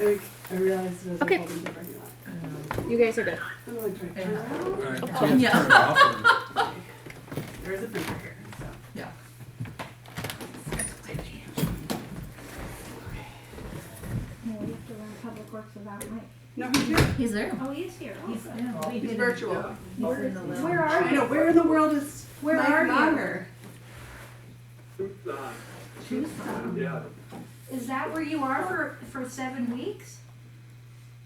I realized it was Okay. a whole different lot. You guys are good. I'm like trying to turn around. Alright, Okay. turn it off There's a printer here, so. and- yeah. No, we have to run Public Works without Mike. No, he's here. He's there. Oh, he is here. Oh, He's, good. yeah, we He's didn't- virtual. He's in the little. Where are I know, you? where in the world is Where Mike are you? Longer? Tucson, Tucson. yeah. Is that where you are for 7 weeks?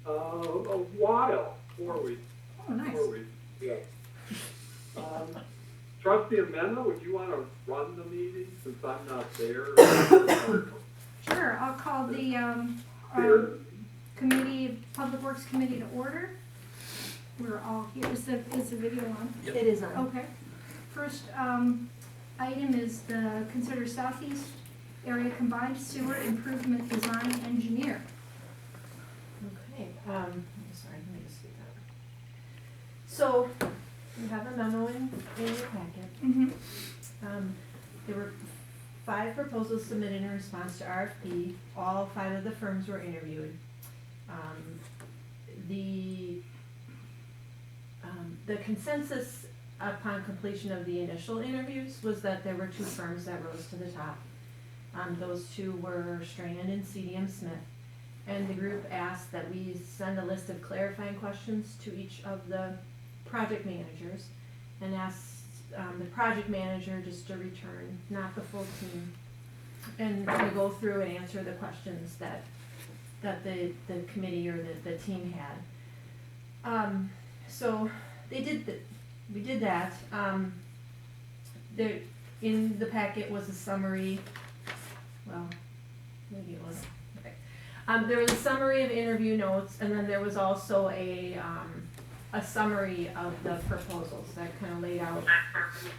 A while, 4 weeks, Oh, nice. 4 weeks, yeah. Trustee Amena, would you want to run the meeting since I'm not there? Sure, I'll call the Here. committee, Public Works Committee to order. We're all here. Is the video on? It is on. Okay. First item is the consider Southeast Area Combined Sewer Improvement Design Engineer. Okay, sorry, let me just see that. So, you have a memo in your packet. Mm-hmm. There were 5 proposals submitted in response to RFP. All 5 of the firms were interviewed. The consensus upon completion of the initial interviews was that there were 2 firms that rose to the top. Those 2 were Strand and CDM Smith. And the group asked that we send a list of clarifying questions to each of the project managers and asked the project manager just to return, not the full team, and to go through and answer the questions that the committee or the team had. So we did that. There, in the packet was a summary, well, maybe it was, okay. There was a summary of interview notes, and then there was also a summary of the proposals that kind of laid out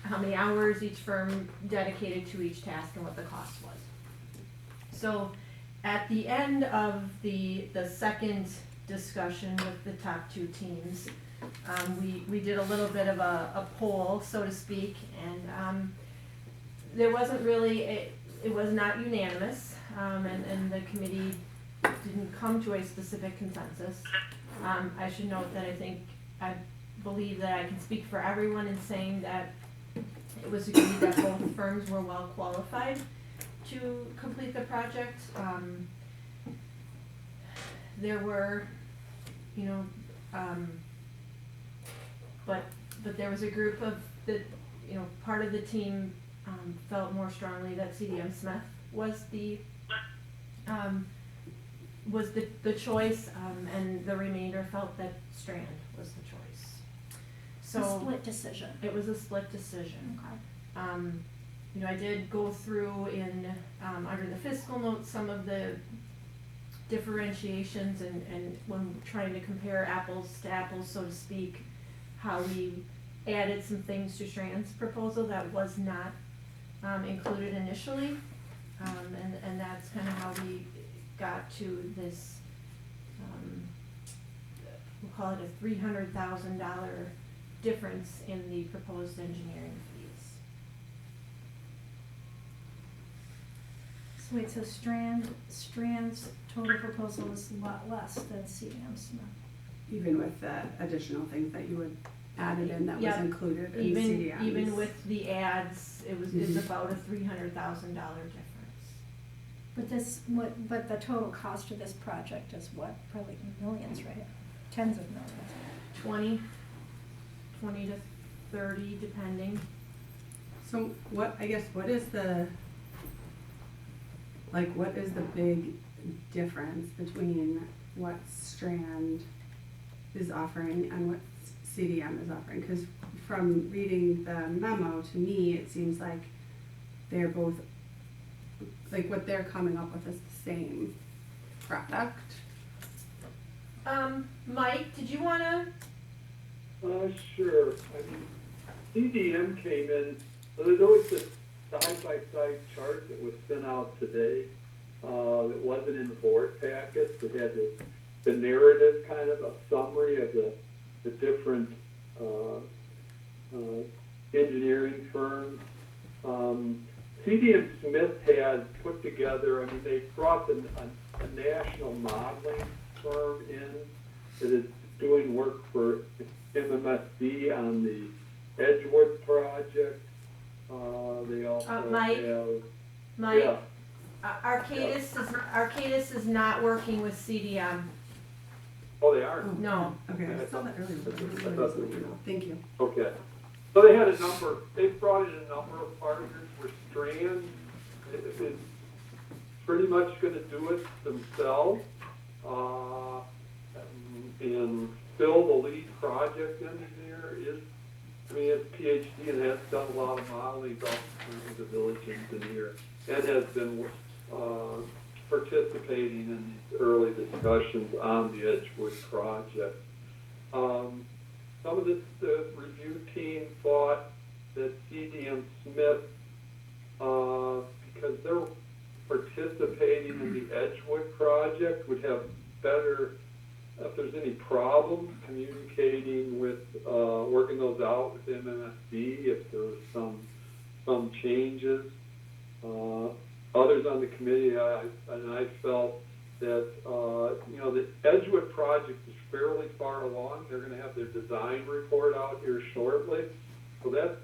how many hours each firm dedicated to each task and what the cost was. So at the end of the second discussion with the top 2 teams, we did a little bit of a poll, so to speak, and there wasn't really, it was not unanimous, and the committee didn't come to a specific consensus. I should note that I believe that I can speak for everyone in saying that it was agreed that both firms were well qualified to complete the project. There were, but there was a group of part of the team felt more strongly that CDM Smith was the choice, and the remainder felt that Strand was the choice. So A split decision. it was a split decision. Okay. I did go through in under the fiscal notes some of the differentiations and when trying to compare apples to apples, so to speak, how we added some things to Strand's proposal that was not included initially, and that's kind of how we got to this, we'll call it a $300,000 difference in the proposed engineering fees. So wait, so Strand's total proposal is a lot less than CDM Smith. Even with the additional things that you would added in that was Yep. included in Even CDMs. even with the ads, it's about a $300,000 difference. But the total cost of this project is what? Probably millions, right? Tens of millions. 20 to 30 depending. So what is the big difference between what Strand is offering and what CDM is offering? Because from reading the memo, to me, it seems like they're both, like what they're coming up with is the same product. Mike, did you wanna? Sure. CDM came in, there was this side-by-side chart that was sent out today. It wasn't in the board packet. It had the narrative, kind of a summary of the different engineering firms. CDM Smith had put together, they brought a national modeling firm in that is doing work for MMSD on the Edgewood project. They also Mike? have, Mike, yeah, Arcadis is not working with CDM. oh, they are? No. Okay, I saw that earlier. Thank you. Okay. So they had they brought in a number of partners where Strand is pretty much gonna do it themselves. And Phil, the lead project engineer, his PhD and has done a lot of modeling, he's also the village engineer, and has been, participating in these early discussions on the Edgewood project. Some of the review team thought that CDM Smith, because they're participating in the Edgewood project, would have better, if there's any problems communicating with, working those out with MMSD, if there was some changes. Others on the committee, I felt that, the Edgewood project is fairly far along. They're gonna have their design report out here shortly. So that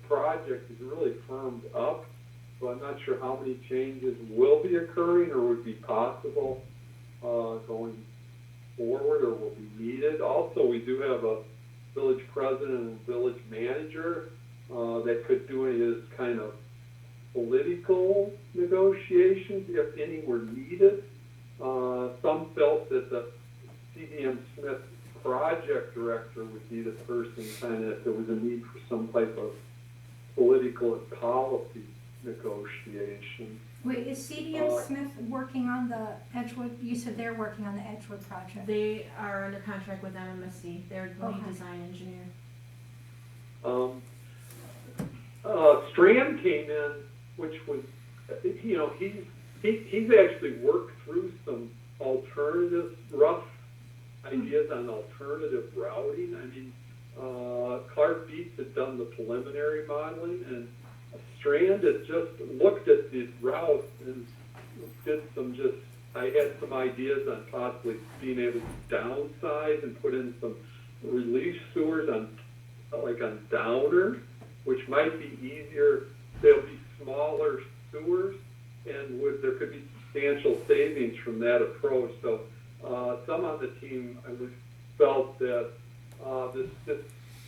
project is really firmed up. So I'm not sure how many changes will be occurring or would be possible, going forward or will be needed. Also, we do have a village president and village manager, that could do his kind of political negotiations if any were needed. Some felt that the CDM Smith project director would be the person kind of if there was a need for some type of political and policy negotiation. Wait, is CDM Smith working on the Edgewood? You said they're working on the Edgewood project. They are under contract with MMSD. They're the lead Okay. design engineer. Strand came in, which was, he's actually worked through some rough ideas on alternative routing. I mean, Clark Beats had done the preliminary modeling, and Strand had just looked at the route and did I had some ideas on possibly being able to downsize and put in some relief sewers on Downer, which might be easier. They'll be smaller sewers, and there could be substantial savings from that approach. So some on the team felt that this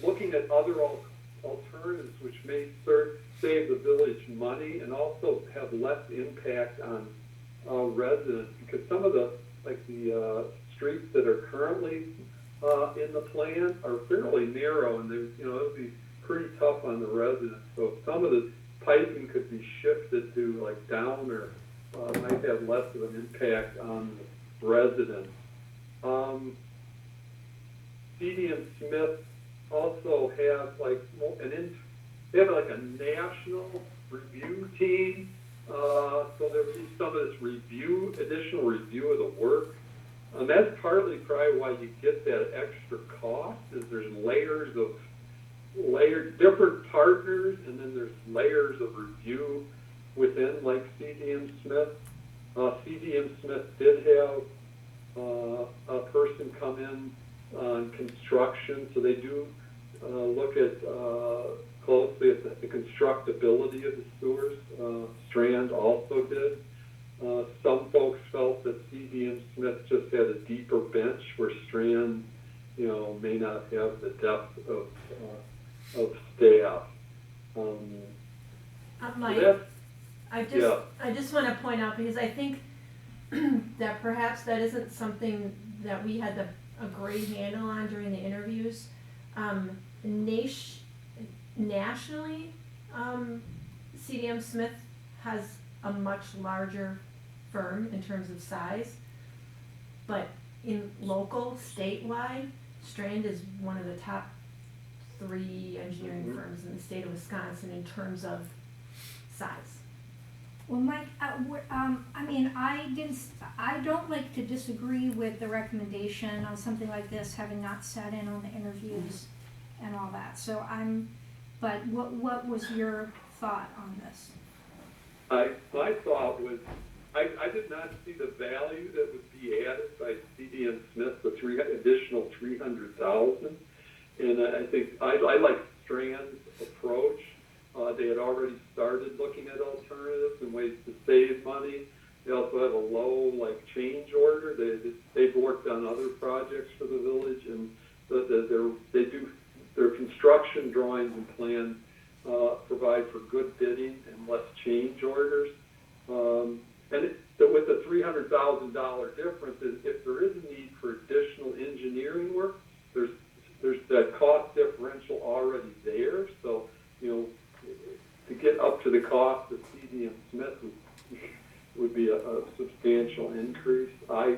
looking at other alternatives which may save the village money and also have less impact on residents, because some of the streets that are currently in the plan are fairly narrow, and it'll be pretty tough on the residents. So some of the piping could be shifted to Downer, might have less of an impact on the residents. CDM Smith also have they have a national review team, so there'll be some of this additional review of the work. And that's partly probably why you get that extra cost, is there's different partners, and then there's layers of review within CDM Smith. CDM Smith did have a person come in on construction, so they do look at closely at the constructability of the sewers. Strand also did. Some folks felt that CDM Smith just had a deeper bench where Strand, may not have the depth of staff. Mike, so I just want to point out, because I think that perhaps that isn't something that we had a great handle on during the interviews. Nationally, CDM Smith has a much larger firm in terms of size, but in local, statewide, Strand is one of the top 3 engineering firms in the state of Wisconsin in terms of size. Well, Mike, I don't like to disagree with the recommendation on something like this, having not sat in on the interviews and all that. So but what was your thought on this? my thought was, I did not see the value that would be added by CDM Smith, the additional 300,000. And I think, I like Strand's approach. They had already started looking at alternatives and ways to save money. They also have a low, change order. They've worked on other projects for the village, and their construction drawings and plans provide for good bidding and less change orders. With the $300,000 difference, if there is a need for additional engineering work, there's that cost differential already there. So, to get up to the cost of CDM Smith would be a substantial increase. I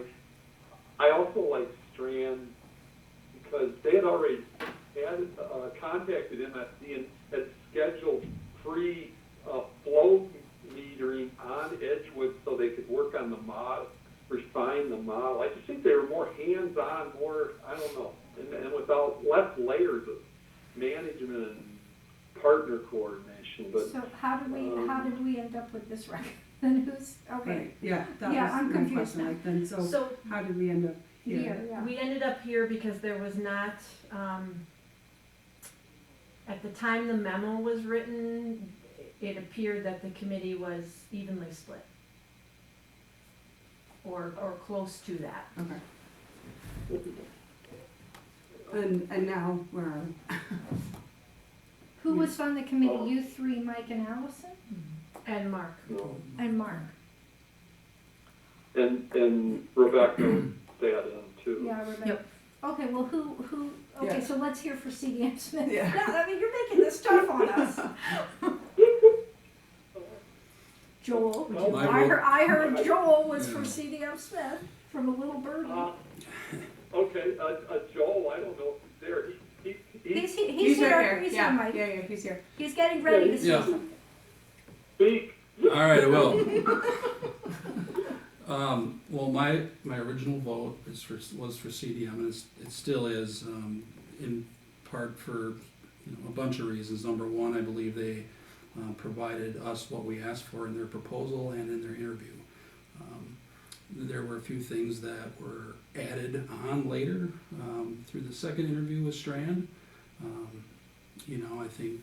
also like Strand because they had already contacted MSD and had scheduled free flow metering on Edgewood so they could work on the model, refine the model. I just think they were more hands-on, I don't know, and without less layers of management and partner coordination. But So how did we end up with this record? Then who's, okay, Right, yeah, that Yeah, was I'm my confused question, now. then, so So how did we end up here? here, yeah. we ended up here because there was not, at the time the memo was written, it appeared that the committee was evenly split. Or close to that. Okay. And now we're, Who was on the committee? You three, Mike and Allison? And Mark. And Mark? and Rebecca sat in too. Yeah, Rebecca. Yep. Okay, well, who, okay, Yeah. so let's hear for CDM Smith. Yeah. I mean, you're making this tough on us. Joel, Well, I heard Joel was for Yeah. CDM Smith from a little birdie. Okay, Joel, I don't know if he's there. He's he's here, right he's here, here, yeah, Mike. yeah, he's here. He's getting ready to say Yeah. something. Speak. All right, I will. Well, my original vote was for CDM, and it still is, in part for a bunch of reasons. Number one, I believe they provided us what we asked for in their proposal and in their interview. There were a few things that were added on later through the second interview with Strand. I think,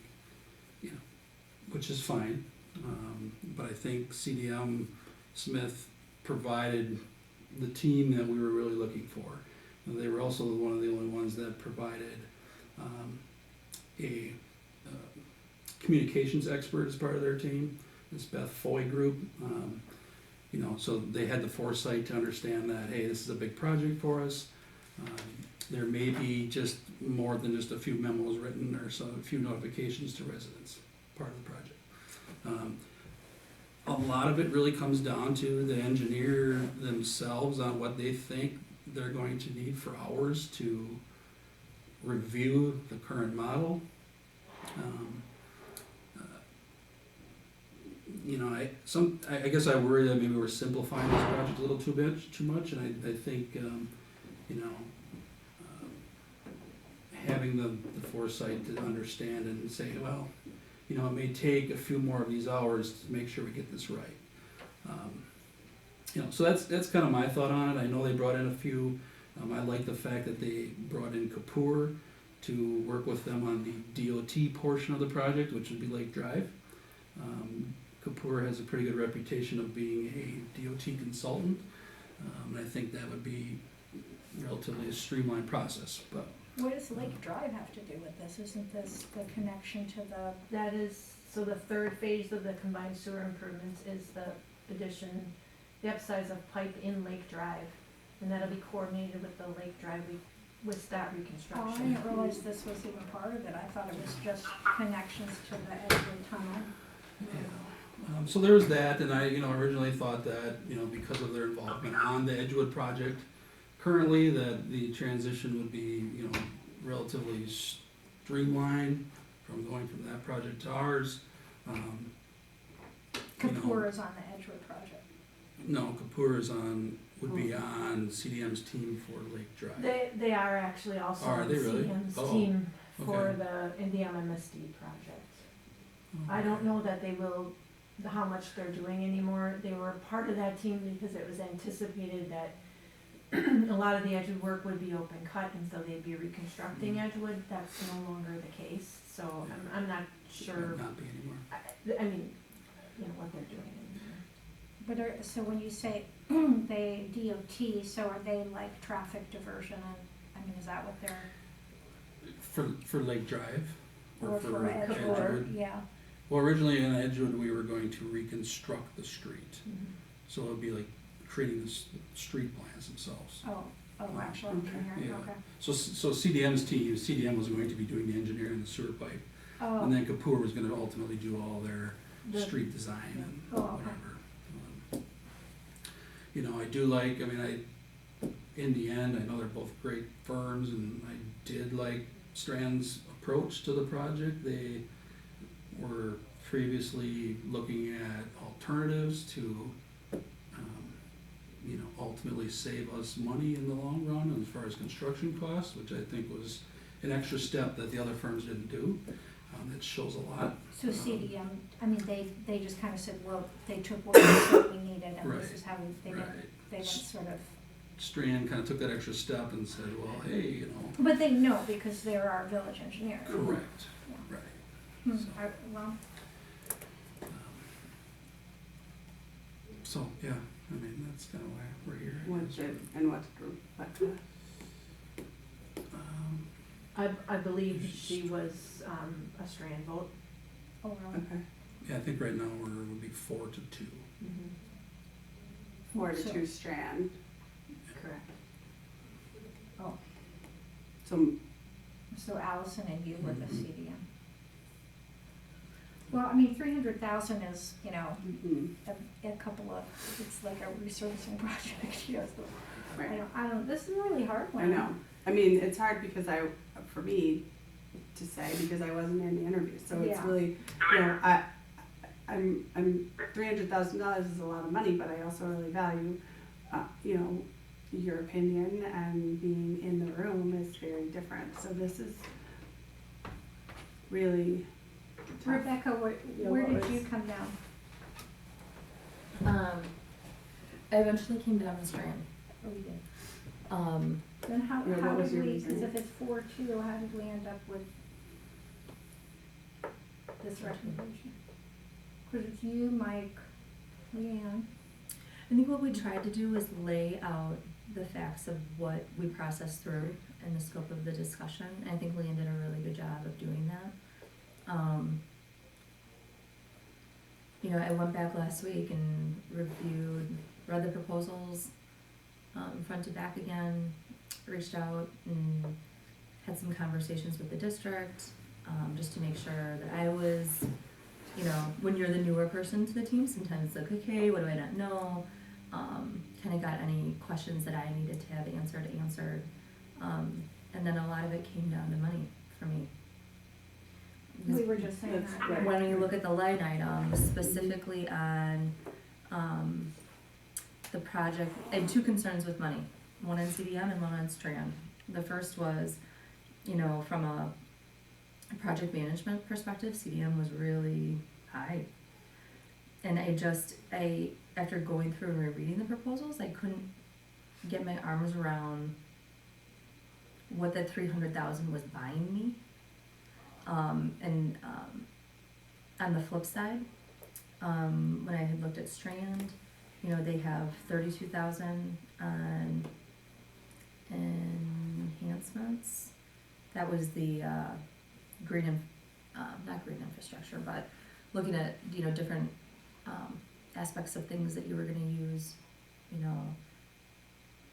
which is fine. But I think CDM Smith provided the team that we were really looking for. And they were also one of the only ones that provided a communications expert as part of their team, this Beth Foy group. So they had the foresight to understand that, hey, this is a big project for us. There may be just more than just a few memos written or a few notifications to residents, part of the project. A lot of it really comes down to the engineer themselves on what they think they're going to need for hours to review the current model. I guess I worry that maybe we're simplifying this project a little too much, and I think having the foresight to understand and say, well, it may take a few more of these hours to make sure we get this right. So that's kind of my thought on it. I know they brought in a few. I like the fact that they brought in Kapoor to work with them on the DOT portion of the project, which would be Lake Drive. Kapoor has a pretty good reputation of being a DOT consultant, and I think that would be relatively a streamlined process. But What does Lake Drive have to do with this? Isn't this the connection to the, That is, so the third phase of the combined sewer improvements is the addition, the upsize of pipe in Lake Drive. And that'll be coordinated with the Lake Drive, with that oh, I reconstruction. didn't realize this was even part of it. I thought it was just connections to the Edgewood Tunnel. so there was that, and I originally thought that because of their involvement on the Edgewood project, currently that the transition would be relatively streamlined from going from that project to ours. Kapoor is on the Edgewood project. No, Kapoor would be on CDM's team for Lake Drive. They are actually also Are on they really? CM's Oh, team for okay. the MMSD project. I don't know that they will how much they're doing anymore. They were part of that team because it was anticipated that a lot of the Edgewood work would be open cut, and so they'd be reconstructing Edgewood. That's no longer the case, so I'm not sure, Might not be anymore. I mean, you know, what they're doing anymore. But so when you say they DOT, so are they like traffic diversion and, I mean, is that what they're, For Lake Drive? or for Edgewood? Yeah, Well, originally in Edgewood, we were going to reconstruct the street. So it would be like creating the street plans themselves. actual Okay. engineering, Yeah. okay. So CDM's team, CDM was going to be doing the engineering and the sewer pipe. And Oh, then Kapoor was gonna ultimately do all their The- street design and Oh, okay. whatever. You know, I do like, I mean, in the end, I know they're both great firms, and I did like Strand's approach to the project. They were previously looking at alternatives to, you know, ultimately save us money in the long run as far as construction costs, which I think was an extra step that the other firms didn't do. That shows a lot. so CDM, I mean, they just kind of said, well, they took what we needed and this Right, is how they right. didn't sort of, Strand kind of took that extra step and said, well, hey, you know, but they know because they're our village engineer. correct, Yeah. right. So, Well, So, yeah, I mean, that's kind of why we're here. I What guess. did, and what group, what, I believe she was, a Strand vote. oh, really? okay, Yeah, I think right now would be 4-2. 4 to So- 2 Strand, Correct. so, So Allison and you were the Mhm. CDM. Well, I mean, 300,000 is, you know, mhm, a couple of, it's like a resurfacing project, you know, so right. I don't, this is a really hard one. I know. I mean, it's hard because for me to say, because I wasn't in the interview, so it's Yeah. really, you know, I'm, $300,000 is a lot of money, but I also really value, you know, your opinion, and being in the room is very different, so this is really tough. Rebecca, Yeah, where what did you was- come down? I eventually came down to Strand. Oh, you did. Um, Then how Yeah, what was did your we, because reasoning? if it's 4-2, how did we end up with this recommendation? Because it's you, Mike, Leanne. I think what we tried to do was lay out the facts of what we processed through and the scope of the discussion. And I think Leanne did a really good job of doing that. You know, I went back last week and read the proposals, front to back again, reached out and had some conversations with the district, just to make sure that I was, you know, when you're the newer person to the team, sometimes it's like, okay, what do I not know? Kind of got any questions that I needed to have answered. And then a lot of it came down to money for me. We were just saying That's that. right. When you look at the line items, specifically on, the project, I had two concerns with money, one on CDM and one on Strand. The first was, you know, from a project management perspective, CDM was really high. And after going through and rereading the proposals, I couldn't get my arms around what that 300,000 was buying me. On the flip side, when I had looked at Strand, you know, they have 32,000 on enhancements. That was the not green infrastructure, but looking at, you know, different aspects of things that you were going to use, you know,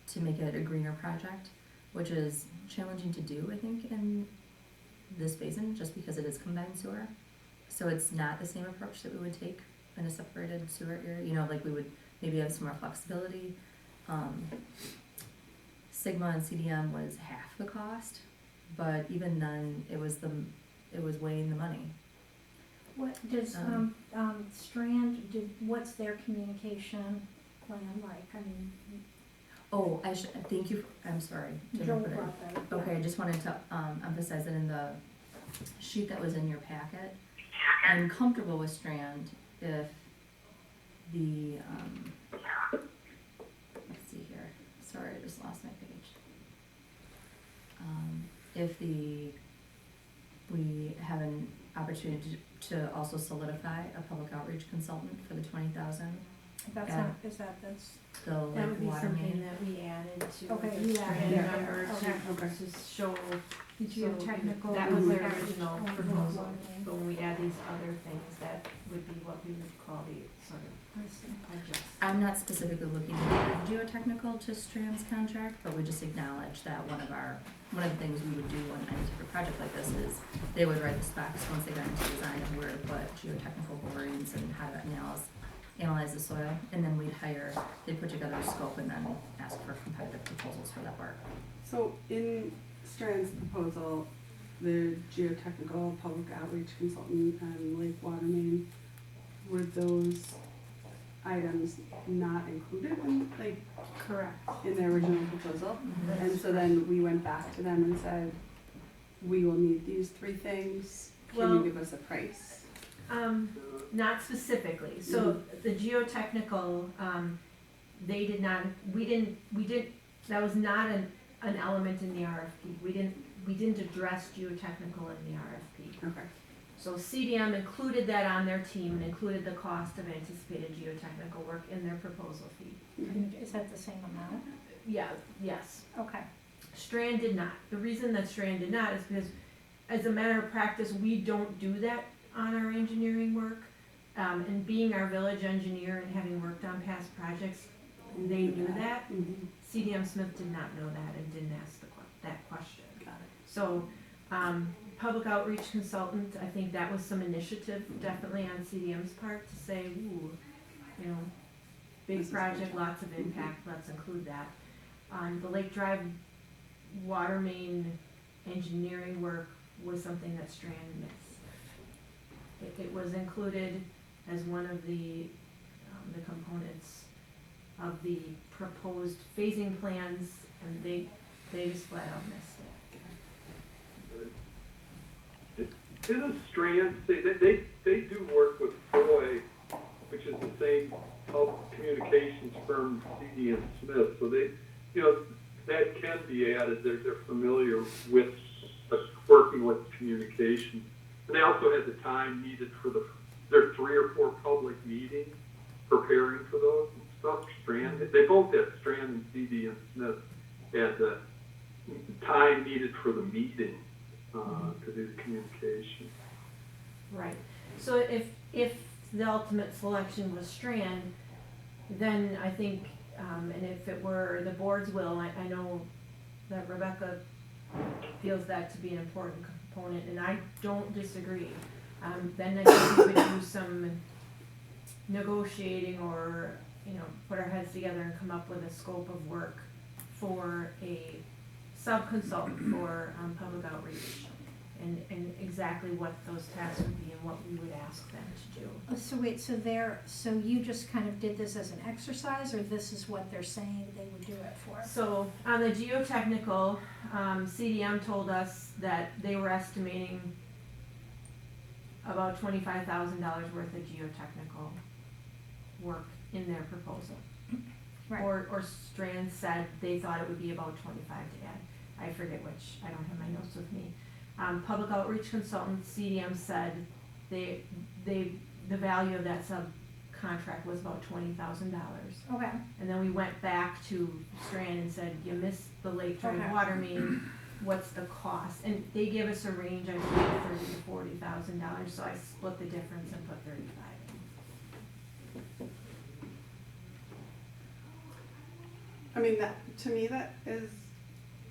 to make it a greener project, which is challenging to do, I think, in this basin, just because it is combined sewer. So it's not the same approach that we would take in a separated sewer area, you know, like we would maybe have some more flexibility. Sigma and CDM was half the cost, but even then, it was weighing the money. What does, Strand, what's their communication plan like? I mean, Oh, thank you, I'm sorry. to Joel put it- brought that up. yeah. Okay, I just wanted to emphasize that in the sheet that was in your packet, I'm comfortable with Strand if the, let's see here, sorry, I just lost my page. If we have an opportunity to also solidify a public outreach consultant for the 20,000, That's Yeah. not, is that this? the That like would be water something main. that we added to Okay, the you strand added it, number okay. to show. The geotechnical. That was their impact original on the proposal, water. but when we add these other things, that would be what we would call the sort of I see. adjust. I'm not specifically looking to add geotechnical to Strand's contract, but we just acknowledge that one of the things we would do on any type of project like this is they would write the specs once they got into design of where to put geotechnical borings and how to analyze the soil, and then they'd put together a scope and then ask for competitive proposals for that work. So in Strand's proposal, the geotechnical, public outreach consultant, and lake water main, were those items not included Correct. in their original proposal? And so then we went back to them and said, we will need these 3 things, can Well- you give us a price? Not specifically, so the geotechnical, they did not, we didn't, that was not an element in the RFP. We didn't address geotechnical in the RFP. Okay. So CDM included that on their team and included the cost of anticipated geotechnical work in their proposal fee. And is that the same amount? Yeah, yes. Okay. Strand did not. The reason that Strand did not is because, as a matter of practice, we don't do that on our engineering work. And being our village engineer and having worked on past projects, they knew that. Mhm. CDM Smith did not know that and didn't ask that question. Got it. So, public outreach consultant, I think that was some initiative definitely on CDM's part to say, ooh, you know, This big is project, good. lots of impact, let's include that. The Lake Drive water main engineering work was something that Strand missed. It was included as one of the components of the proposed phasing plans, and they just flat out missed it. Didn't Strand say that they do work with Foy, which is the same communications firm CD and Smith, so they, that can be added. They're familiar with working with communication. And they also had the time needed for there are 3 or 4 public meetings preparing for those and stuff. Strand, they both had Strand and CD and Smith had the time needed for the meeting to do the communication. Right. So if the ultimate selection was Strand, then I think, and if it were the board's will, I know that Rebecca feels that to be an important component, and I don't disagree. Then I think we would do some negotiating or, put our heads together and come up with a scope of work for a sub-consultant for public outreach, and exactly what those tasks would be and what we would ask them to do. So wait, so you just kind of did this as an exercise, or this is what they're saying they would do it for? So on the geotechnical, CDM told us that they were estimating about $25,000 worth of geotechnical work in their proposal. Right. Or Strand said they thought it would be about 25 to add. I forget which, I don't have my notes with me. Public outreach consultant, CDM said the value of that subcontract was about $20,000. Okay. And then we went back to Strand and said, you missed the Lake Drive Okay. water main, what's the cost? And they gave us a range, I think, $30,000 to $40,000, so I split the difference and put 35 in. I mean, to me, that is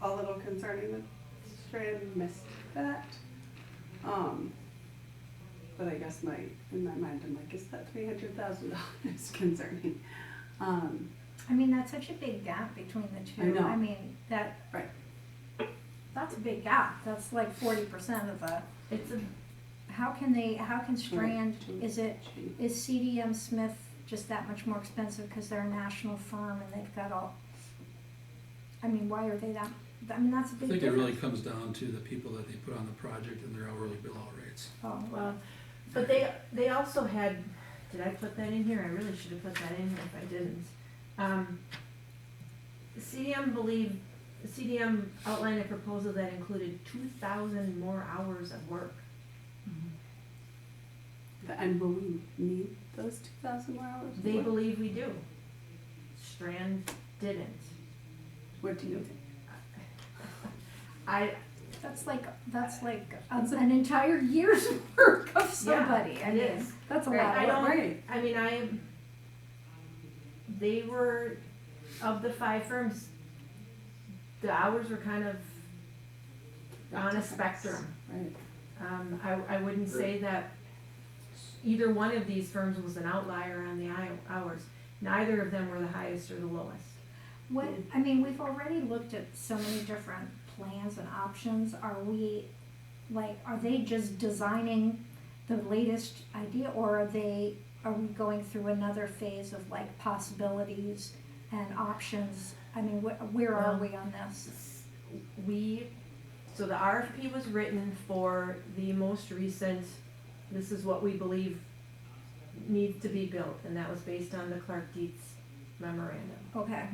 a little concerning that Strand missed that. But I guess in my mind, I'm like, is that $300,000 concerning? I mean, that's such a big gap between the two. I know. I mean, Right. that's a big gap. That's like 40% of the, It's a, how can Strand, is Change. CDM Smith just that much more expensive because they're a national firm and they've got all, I mean, why are they that, I mean, that's a I big think it difference. really comes down to the people that they put on the project and their hourly bill out rates. Oh, well, but they also had did I put that in here? I really should have put that in here if I didn't. CDM outlined a proposal that included 2,000 more hours of work. And will we need those 2,000 more hours? They believe we do. Strand didn't. What do you think? That's like an entire year's work of Yeah, somebody. it is. That's a Right, lot I of don't- work. Right. They were, of the 5 firms, the hours were kind of on a spectrum. Right. I wouldn't say that either one of these firms was an outlier on the hours. Neither of them were the highest or the lowest. We've already looked at so many different plans and options. Are they just designing the latest idea, or are we going through another phase of like possibilities and options? I mean, where are we on this? So the RFP was written for the most recent, this is what we believe needs to be built, and that was based on the Clark Dietz memorandum. Okay.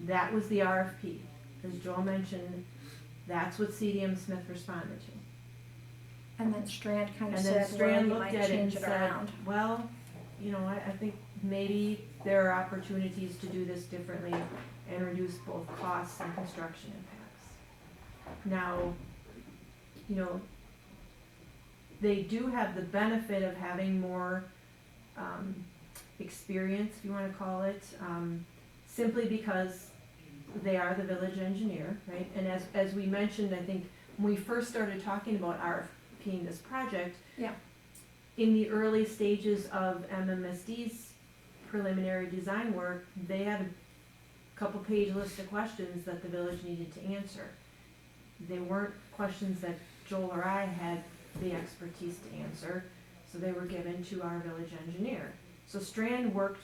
That was the RFP. As Joel mentioned, that's what CDM Smith responded to. And then Strand kind of And then said, well, Strand you looked might at it and change it said, around. well, I think maybe there are opportunities to do this differently and reduce both costs and construction impacts. Now, they do have the benefit of having more experience, if you want to call it, simply because they are the village engineer, right? And as we mentioned, I think when we first started talking about RFPing this project, Yeah. in the early stages of MMSD's preliminary design work, they had a couple page list of questions that the village needed to answer. They weren't questions that Joel or I had the expertise to answer, so they were given to our village engineer. So Strand worked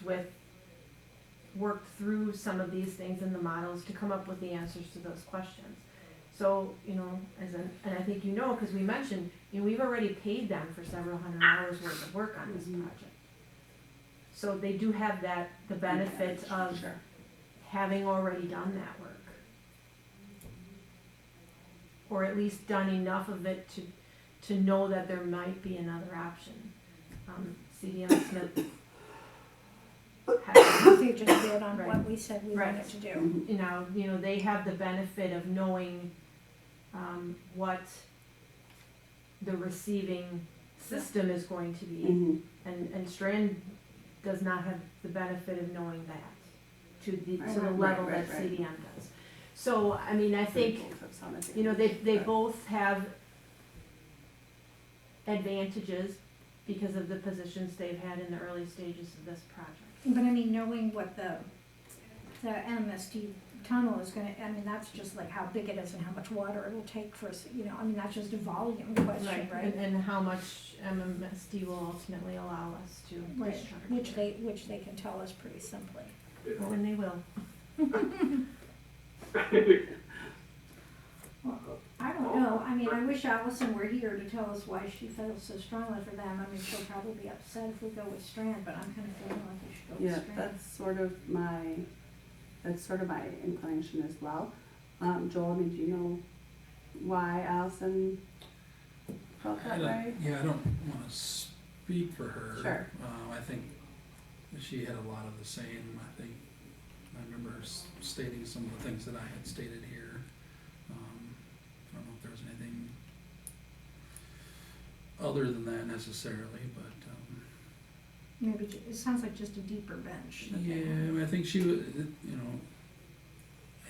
through some of these things in the models to come up with the answers to those questions. So, and I think because we mentioned, we've already paid them for several hundred hours worth of work on this project. So they do have the benefit of Sure. having already done that work. Or at least done enough of it to know that there might be another option. CDM Smith has, They just did on Right. what we said we Right. wanted to do. they have the benefit of knowing what the receiving system is going to be. Mhm. And Strand does not have the benefit of knowing that to the Right, level right, that right. CDM does. So, I think, Both have some they advantage, both have advantages because of the positions they've had in the early stages of this project. But knowing what the MSD tunnel is that's just like how big it is and how much water it'll take for us, that's just a volume question, right? And how much MMSD will ultimately allow us to Right, discharge. which they can tell us pretty simply. When they will. I don't know, I wish Allison were here to tell us why she feels so strongly for them. She'll probably be upset if we go with Strand, but I'm kind of feeling like we should go with Yeah, Strand. that's sort of my inclination as well. Joel, do you know why Allison felt that way? Yeah, I don't wanna speak for her. Sure. I think she had a lot of the same, I remember her stating some of the things that I had stated here. I don't know if there was anything other than that necessarily, but, Maybe, it sounds like just a deeper bench. that they have. yeah, I think she was, I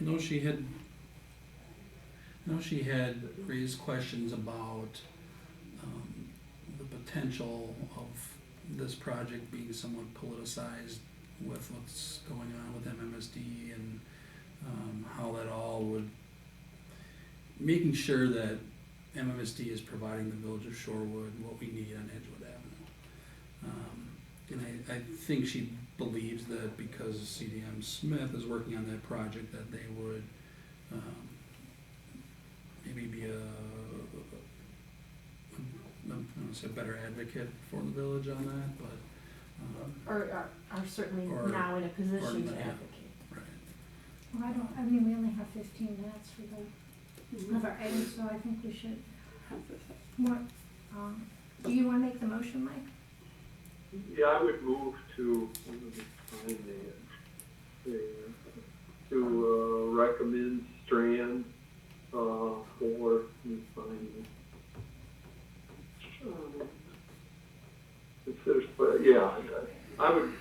know she had raised questions about the potential of this project being somewhat politicized with what's going on with MMSD and how that all would, making sure that MMSD is providing the village of Shorewood what we need on Edgewood Avenue. And I think she believes that because CDM Smith is working on that project, that they would maybe be a I don't say better advocate for the village on that, but, Or are certainly Or- now in a position to yeah. advocate. right. Well, I mean, we only have 15 minutes for the other items, so I think we should, what, do you wanna make the motion, Mike? Yeah, I would move to, find to recommend Strand, for, let me find it. Yeah, I would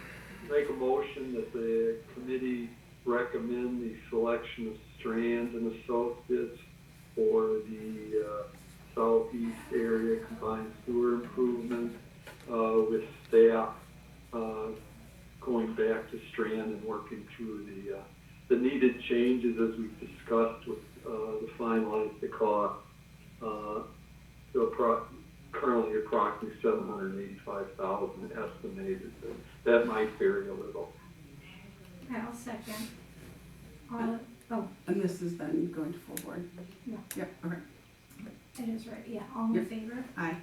make a motion that the committee recommend the selection of Strand and Associates for the southeast area combined sewer improvement, with staff going back to Strand and working through the needed changes as we've discussed with the finalized the cost to currently approximately $785,000 estimated. That might vary a little. I'll second. And this is then going to full board? Yeah. Yep, okay. It is right, yeah, all in Yep. favor? Aye.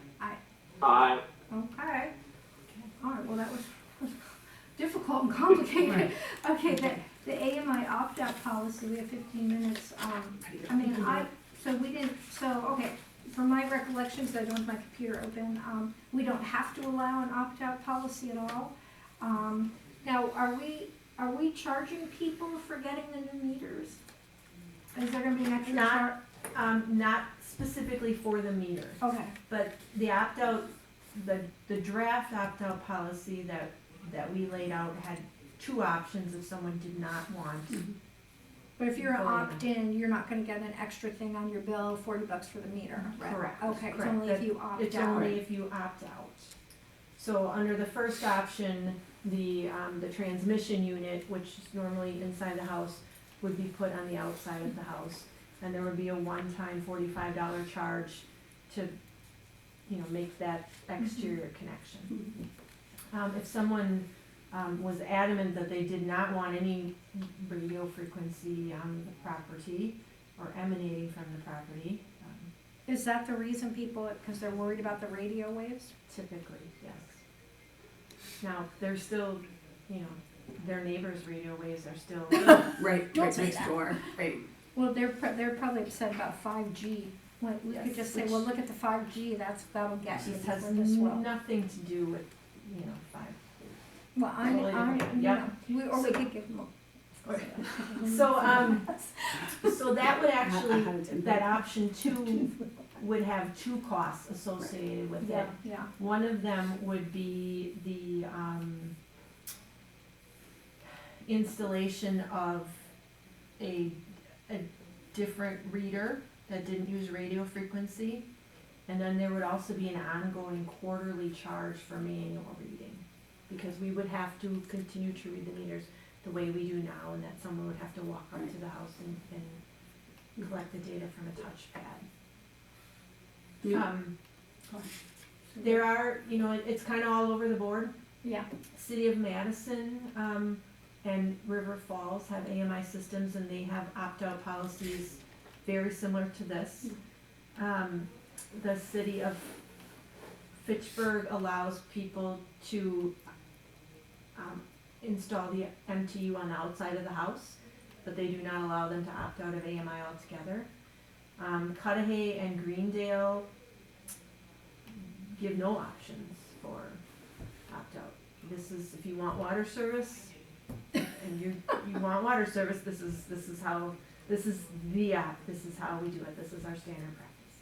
Aye. Okay. All right, well, that was difficult and complicated. Right. Okay, the AMI opt-out policy, we have 15 minutes. I mean, okay, from my recollections, I don't have my computer open, we don't have to allow an opt-out policy at all. Now, are we charging people for getting the new meters? Is there gonna be an extra charge? Not specifically for the meters, Okay, but the opt-out, the draft opt-out policy that we laid out had two options if someone did not want. but if you're an Go ahead. opt-in, you're not gonna get an extra thing on your bill, $40 for the meter, right? Correct. Okay, it's correct. only if you opt out. It's only if you opt out. So under the first option, the transmission unit, which is normally inside the house, would be put on the outside of the house. And there would be a one-time $45 charge to, make that exterior connection. If someone was adamant that they did not want any radio frequency on the property or emanating from the property, Is that the reason people, because they're worried about the radio waves? typically, yes. Now, there's still, their neighbors' radio waves are still, Right, Don't right say next that. door, right. Well, they're probably upset about 5G. Like, we could Yes, just say, which- well, look at the 5G, that'll get you this has for this well. nothing to do with, 5. Well, Yep. we could give them So that would actually, Ahead of time. that option 2 would have 2 costs associated with it. yeah. One of them would be the installation of a different reader that didn't use radio frequency. And then there would also be an ongoing quarterly charge for manual reading. Because we would have to continue to read the meters the way we do now, and that someone would have to walk up to the house and collect the data from a touchpad. Yeah. There are, it's kind of all over the board. Yeah, City of Madison, and River Falls have AMI systems, and they have opt-out policies very similar to this. The city of Fitchburg allows people to, install the MTU on the outside of the house, but they do not allow them to opt out of AMI altogether. Cudahy and Greendale give no options for opt-out. This is, if you want water service, and you want water service, this is how we do it, this is our standard practice.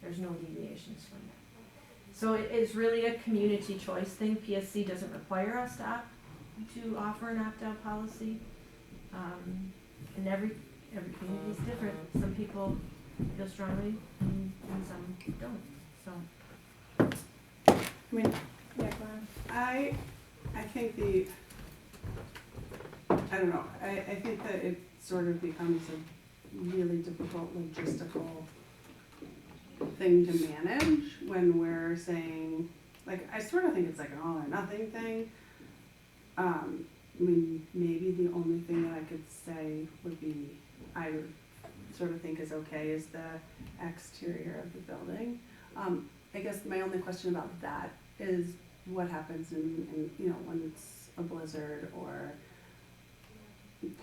There's no deviations from that. So it is really a community choice thing. PSC doesn't require us to offer an opt-out policy. And every community is different. Some people feel strongly and some don't, so. I mean, yeah, go on. I think I don't know, I think that it sort of becomes a really difficult logistical thing to manage when we're saying, like, I sort of think it's like an all or nothing thing. I mean, maybe the only thing that I could say would be, I would sort of think is okay is the exterior of the building. I guess my only question about that is what happens in, you know, when it's a blizzard or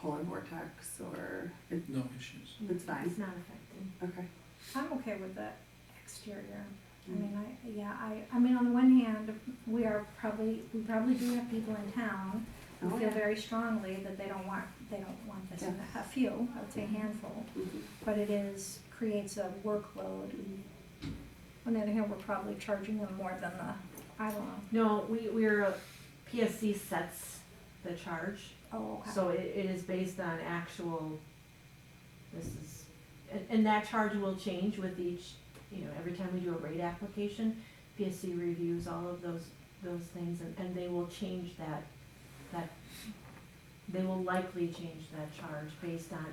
polar vortex or, No issues. it's fine, It's not affected. okay. I'm okay with the exterior. I mean, I mean, on the one hand, we probably do have people in town who Oh, feel yeah. very strongly that they don't want this, in a few, I would say a handful, Mhm. but creates a workload. On the other hand, we're probably charging them more than I don't know. No, we're, PSC sets the charge, Oh, okay. so it is based on actual, and that charge will change with each, you know, every time we do a rate application, PSC reviews all of those things, and they will change that, they will likely change that charge based on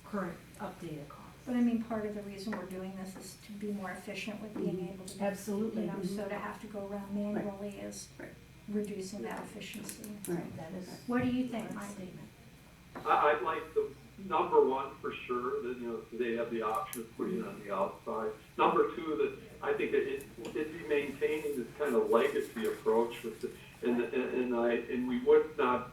current updated costs. But I mean, part of the reason we're doing this is to be more efficient with being able to, Absolutely. you know, so to have to go around manually is Right. reducing that efficiency. Right. That is What do you think, my Mike? statement. I'd like the number one for sure, that, you know, they have the option of putting it on the outside. Number two, that I think it'd be maintaining this kind of legacy approach with the, and we would not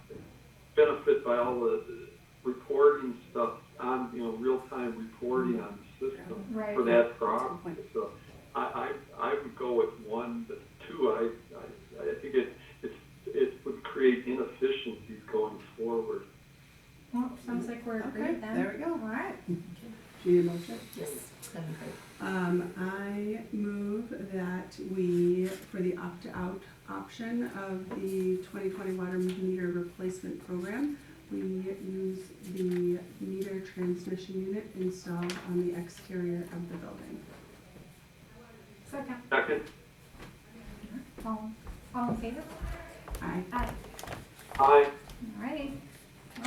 benefit by all the reporting stuff on, you know, real-time reporting on the system Right. for that property. So I would go with one, but two, I think it would create inefficiencies going forward. Well, sounds like we're Okay, agreed then. there we go. All right. Do you need a motion? Yes, that'd be great. I move that we, for the opt-out option of the 2020 water meter replacement program, we use the meter transmission unit installed on the exterior of the building. Second. Second? All in favor? Aye. Aye. Aye. All righty.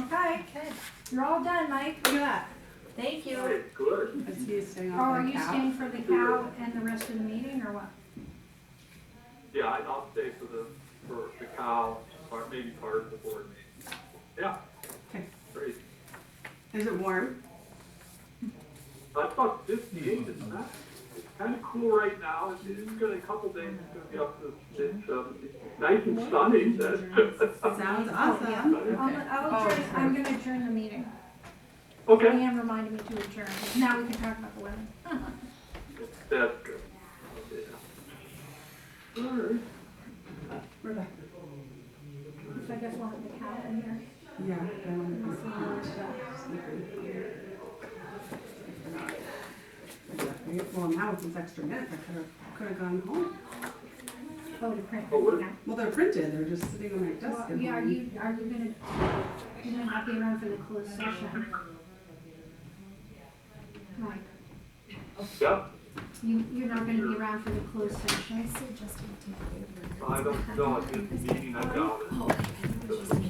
Okay, Okay, you're all done, Mike. Look at that. thank you. Okay, good. Is he staying Oh, off are the you couch? staying for the cow and the rest of the meeting, or what? Yeah, I'll stay for the cow, or maybe part of the board meeting. Yeah, Okay. great. Is it warm? I thought 58 is not, it's kind of cool right now. It's gonna, a couple days, it's gonna be up to, it's nice and sunny. Sounds Oh, awesome. yeah. Okay. I'm gonna adjourn the meeting. Okay, Leanne reminded me to adjourn. Now we can talk about the weather. that's good. Yeah. All right. Rebecca. So I guess we'll have the cow in here. Yeah. I wanted to see her. Well, now with this extra minutes, I could have gone home. Oh, to print. Oh, what? Yeah. Well, they're printed. They're just sitting on my desk. Well, at yeah, are home. you gonna not be around for the closed session? Mike, Yeah, you're not gonna be around for the closed session? I said Justin to my favorite. I don't know, at this meeting, I doubt it. Oh, okay, I thought it was just me.